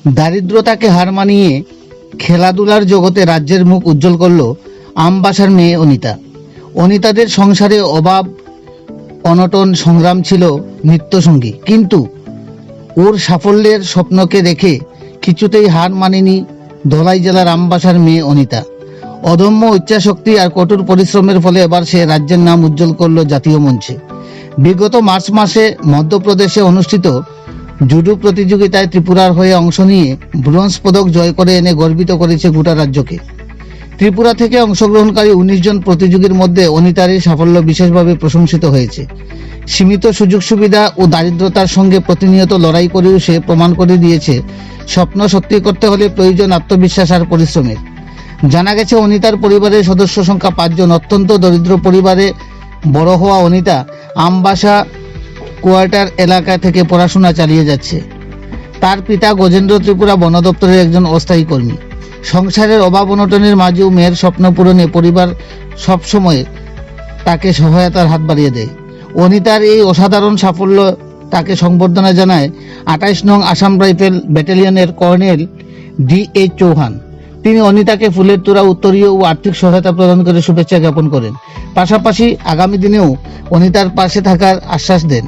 দারিদ্রতাকে হার মানিয়ে খেলাধুলার জগতে রাজ্যের মুখ উজ্জ্বল করল আমবাসার মেয়ে অনিতা। অনিতাদের সংসারে অভাব অনটন সংগ্রাম ছিল নিত্যসঙ্গী, কিন্তু ওর সাফল্যের স্বপ্নকে দেখে কিছুতেই হার মানেনি ধলাই জেলার আমবাসার মেয়ে অনিতা। অদম্য ইচ্ছাশক্তি আর কঠোর পরিশ্রমের ফলে এবার সে রাজ্যের নাম উজ্জ্বল করল জাতীয় মঞ্চে। বিগত মার্চ মাসে মধ্যপ্রদেশে অনুষ্ঠিত জুডো প্রতিযোগিতায় ত্রিপুরার হয়ে অংশ নিয়ে ব্রোঞ্জ পদক জয় করে এনে গর্বিত করেছে গোটা রাজ্যকে। ত্রিপুরা থেকে অংশগ্রহণকারী ১৯ জন প্রতিযোগীর মধ্যে অনিতার এই সাফল্য বিশেষভাবে প্রশংসিত হয়েছে। সীমিত সুযোগ সুবিধা ও দারিদ্রতার সঙ্গে প্রতিনিয়ত লড়াই করেও সে প্রমাণ করে দিয়েছে স্বপ্ন সত্যি করতে হলে প্রয়োজন আত্মবিশ্বাস আর পরিশ্রমের। জানা গেছে অনিতার পরিবারের সদস্য সংখ্যা ৫ জন। অত্যন্ত দরিদ্র পরিবারে বড় হওয়া অনিতা আমবাসা কোয়ার্টার এলাকা থেকে পড়াশোনা চালিয়ে যাচ্ছে। তার পিতা গজেন্দ্র ত্রিপুরা বন দপ্তরের একজন অস্থায়ী কর্মী। সংসারের অভাব অনটনের মাঝেও মেয়ের স্বপ্ন পূরণে পরিবার সবসময় তাকে সহায়তার হাত বাড়িয়ে দেয়। অনিতার এই অসাধারণ সাফল্য তাকে সংবর্ধনা জানায় ২৮ নং আসাম রাইফেল ব্যাটালিয়নের কর্নেল DH চৌহান। তিনি অনিতাকে ফুলের তোড়া, উত্তরীয় ও আর্থিক সহায়তা প্রদান করে শুভেচ্ছা জ্ঞাপন করেন। পাশাপাশি আগামী দিনেও অনিতার পাশে থাকার আশ্বাস দেন।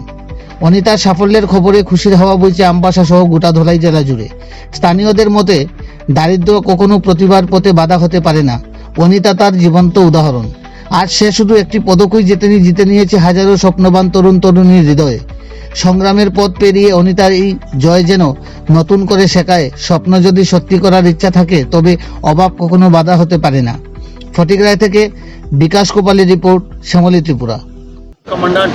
অনিতার সাফল্যের খবরে খুশির হাওয়া বইছে আমবাসা সহ গোটা ধলাই জেলা জুড়ে। স্থানীয়দের মতে দারিদ্র কখনো প্রতিভার পথে বাধা হতে পারে না। অনিতা তার জীবন্ত উদাহরণ। আজ সে শুধু একটি পদকই জিতে নিয়েছে হাজারো স্বপ্নবান তরুণ তরুণীর হৃদয়ে। সংগ্রামের পথ পেরিয়ে অনিতার এই জয় যেন নতুন করে শেখায়, স্বপ্ন যদি সত্যি করার ইচ্ছা থাকে তবে অভাব কখনো বাধা হতে পারে না। ফটিকরায় থেকে বিকাশ কোপালের রিপোর্ট, শ্যামলী ত্রিপুরা। कमांडेंट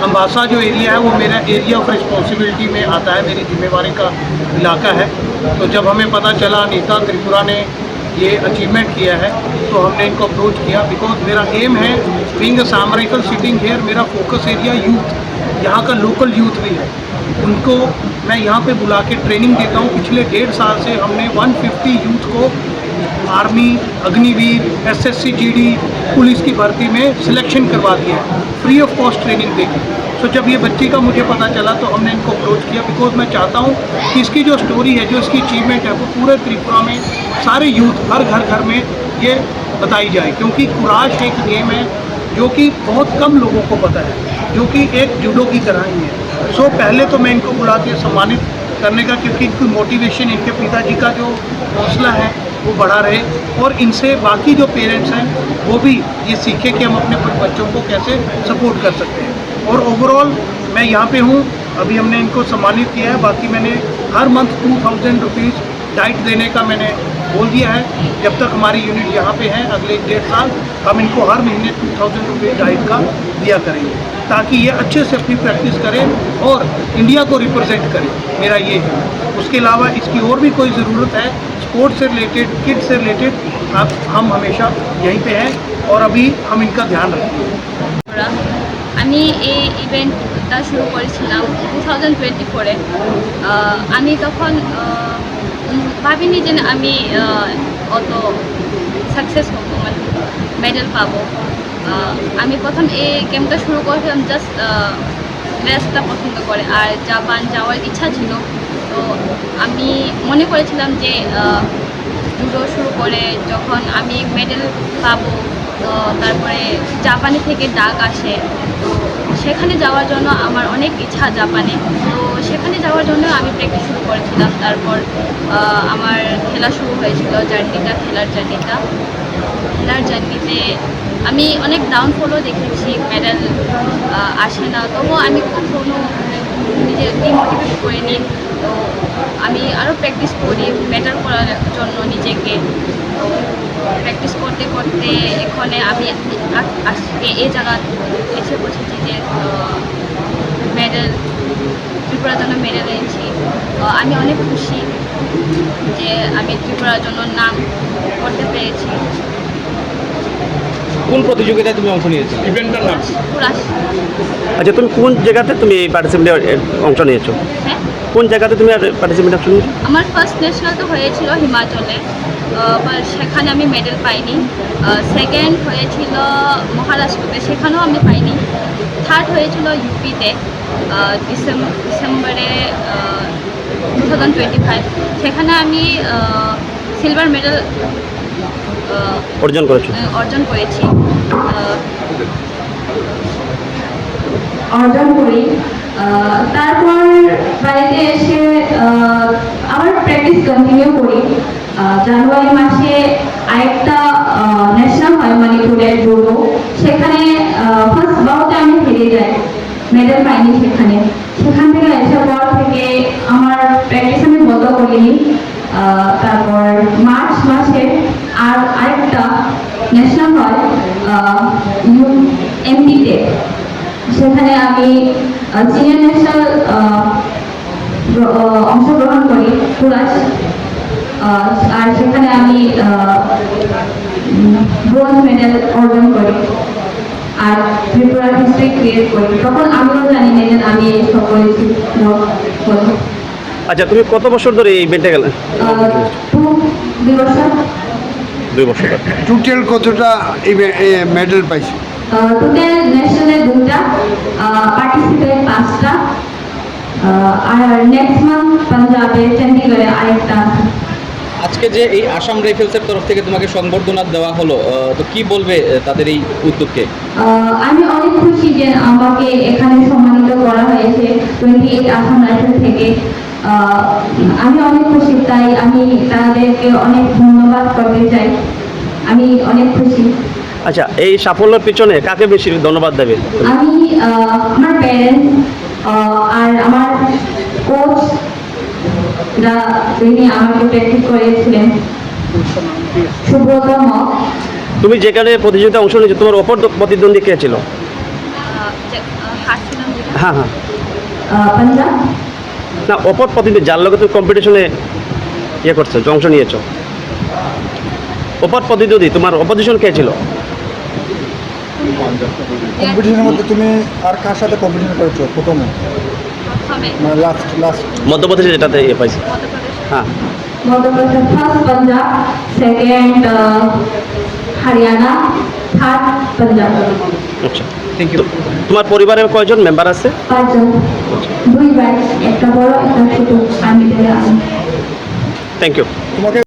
अम्बासा जो एरिया है वो मेरा एरिया ऑफ रिस्पॉन्सिबिलिटी में आता है, मेरी जिम्मेवारी का इलाका है। तो जब हमें पता चला अनीता त्रिपुरा ने ये अचीवमेंट किया है तो हमने इनको अप्रोच किया, बिकॉज मेरा एम है being a Assam rifle sitting here, मेरा फोकस एरिया यूथ, यहाँ का लोकल यूथ भी है। उनको मैं यहाँ पे बुला के ट्रेनिंग देता हूँ। पिछले 1.5 साल से हमने 150 यूथ को army, Agniveer, SSC GD, police की भर्ती में सिलेक्शन करवा दिया है, फ्री ऑफ कॉस्ट ट्रेनिंग देके। तो जब ये बच्ची का मुझे पता चला तो हमने इनको अप्रोच किया, बिकॉज मैं चाहता हूँ कि इसकी जो स्टोरी है, जो इसकी अचीवमेंट है, वो पूरे त्रिपुरा में सारे यूथ हर घर में ये बताई जाए। क्योंकि कुराश एक गेम है जो कि बहुत कम लोगों को पता है, जो कि एक जूडो की तरह ही है। सो पहले तो मैं इनको बुला के सम्मानित करने का, क्योंकि इनकी मोटिवेशन, इनके पिताजी का जो हौसला है वो बढ़ा रहे, और इनसे बाकी जो पेरेंट्स हैं वो भी ये सीखे कि हम अपने बच्चों को कैसे सपोर्ट कर सकते हैं। और ओवरऑल मैं यहाँ पे हूँ, अभी हमने इनको सम्मानित किया है। बाकी मैंने हर मंथ 2000 रुपीज़ डाइट देने का मैंने बोल दिया है। जब तक हमारी यूनिट यहाँ पे है, अगले 1.5 साल हम इनको हर महीने 2000 रुपीज़ डाइट का दिया करेंगे, ताकि ये अच्छे से अपनी प्रैक्टिस करें और इंडिया को रिप्रेजेंट करें। मेरा ये है। उसके अलावा इसकी और भी कोई ज़रूरत है स्पोर्ट्स से रिलेटेड, किड से रिलेटेड, आप हम हमेशा यहीं पे हैं और अभी हम इनका ध्यान रखेंगे। আমি এই ইভেন্টটা শুরু করেছিলাম 2024-এ। আমি তখন ভাবিনি যে আমি অত সাকসেস হবো, মানে মেডেল পাবো। আমি প্রথম এই গেমটা শুরু করেছিলাম জাস্ট রেসটা পছন্দ করে, আর জাপান যাওয়ার ইচ্ছা ছিল। তো আমি মনে করেছিলাম যে জুডো শুরু করে যখন আমি মেডেল পাবো, তো তারপরে জাপানে থেকে ডাক আসে, তো সেখানে যাওয়ার জন্য আমার অনেক ইচ্ছা জাপানে। তো সেখানে যাওয়ার জন্য আমি প্র্যাকটিস শুরু করেছিলাম। তারপর আমার খেলা শুরু হয়েছিল, খেলার জার্নিতে আমি অনেক ডাউনফলও দেখেছি, মেডেল আসে না। তবুও আমি কখনো নিজে ডিমোটিভেট করিনি। তো আমি আরও প্র্যাকটিস করি বেটার করার জন্য নিজেকে। তো প্র্যাকটিস করতে করতে এখানে আমি আজকে এই জায়গা এসে বসেছি যে মেডেল, ত্রিপুরার জন্য মেডেল এনেছি। আমি অনেক খুশি যে আমি ত্রিপুরার জন্য নাম করতে পেরেছি। কোন প্রতিযোগিতায় তুমি অংশ নিয়েছো? ইভেন্টটার নাম? কুরাশ। আচ্ছা, তুমি কোন জায়গাতে তুমি পার্টিসিপেন্টে অংশ নিয়েছো? হ্যাঁ, কোন জায়গাতে তুমি পার্টিসিপেন্ট অংশ নিয়েছো? আমার ফার্স্ট ন্যাশনাল তো হয়েছিল হিমাচলে, সেখানে আমি মেডেল পাইনি। সেকেন্ড হয়েছিল মহারাষ্ট্রতে, সেখানেও আমি পাইনি। থার্ড হয়েছিল ইউপিতে ডিসেম্বরে 2025 সেখানে আমি সিলভার মেডেল অর্জন করেছো? অর্জন করেছি। অর্জন করি। তারপর বাড়িতে এসে আবার প্র্যাকটিস কন্টিনিউ করি। জানুয়ারি মাসে আরেকটা ন্যাশনাল হয় মণিপুরের জুডো, সেখানে ফার্স্ট বাউটে আমি হেরে যাই, মেডেল পাইনি সেখানে। সেখান থেকে এসে পর থেকে আমার প্র্যাকটিস আমি বন্ধ করিনি। তারপর মার্চ মাসে আরেকটা ন্যাশনাল হয় এমপিতে, সেখানে আমি সিনিয়র ন্যাশনাল অংশগ্রহণ করি পুরাস, আর সেখানে আমি ব্রোঞ্জ মেডেল অর্জন করি আর ত্রিপুরার হিস্ট্রি ক্রিয়েট করি। তখন আমিও জানি না যে আমি এইসব করেছি। আচ্ছা, তুমি কত বছর ধরে এই ইভেন্টে গেলে? 2 বছর। 2 বছর ধরে। টোটাল কতটা মেডেল পাইছে? টোটাল ন্যাশনালে 2টা, পার্টিসিপেট 5টা, আর নেক্সট মান্থ পাঞ্জাবে চণ্ডীগড়ে আরেকটা। আজকে যে এই আসাম রাইফেলসের তরফ থেকে তোমাকে সংবর্ধনা দেওয়া হলো, তো কি বলবে তাদের এই উদ্যোগকে? আমি অনেক খুশি যে আমাকে এখানে সম্মানিত করা হয়েছে 28 আসাম রাইফেল থেকে। আমি অনেক খুশি, তাই আমি তাদেরকে অনেক ধন্যবাদ করতে চাই। আমি অনেক খুশি। আচ্ছা, এই সাফল্যের পিছনে কাকে বেশি ধন্যবাদ দেবে? আমি আমার প্যারেন্টস আর আমার কোচ, যিনি আমাকে প্র্যাকটিস করেছিলেন, সুব্রত মক। তুমি যেখানে প্রতিযোগিতা অংশ নিয়েছো, তোমার অপর প্রতিদ্বন্দ্বী কে ছিল? হারছিলাম যেটা। হ্যাঁ হ্যাঁ, পাঞ্জাব। না, অপর প্রতিদ্বন্দ্বী যার লগে তুমি কম্পিটিশনে করছো, অংশ নিয়েছো, অপর প্রতিদ্বন্দ্বী তোমার অপোজিশন কে ছিল? কম্পিটিশনের মধ্যে তুমি আর কার সাথে কম্পিটিশন করেছো প্রথমে? প্রথমে মানে লাস্ট মধ্যপ্রদেশে যেটাতে পাইছি। মধ্যপ্রদেশ। হ্যাঁ, Madhya Pradesh first Punjab, second Haryana, third Punjab. আচ্ছা, তোমার পরিবারে কয়জন মেম্বার আছে? 5 জন, 2 ভাই, একটা বড় একটা ছোট, আর মিডলে আমি। Thank you. তোমাকে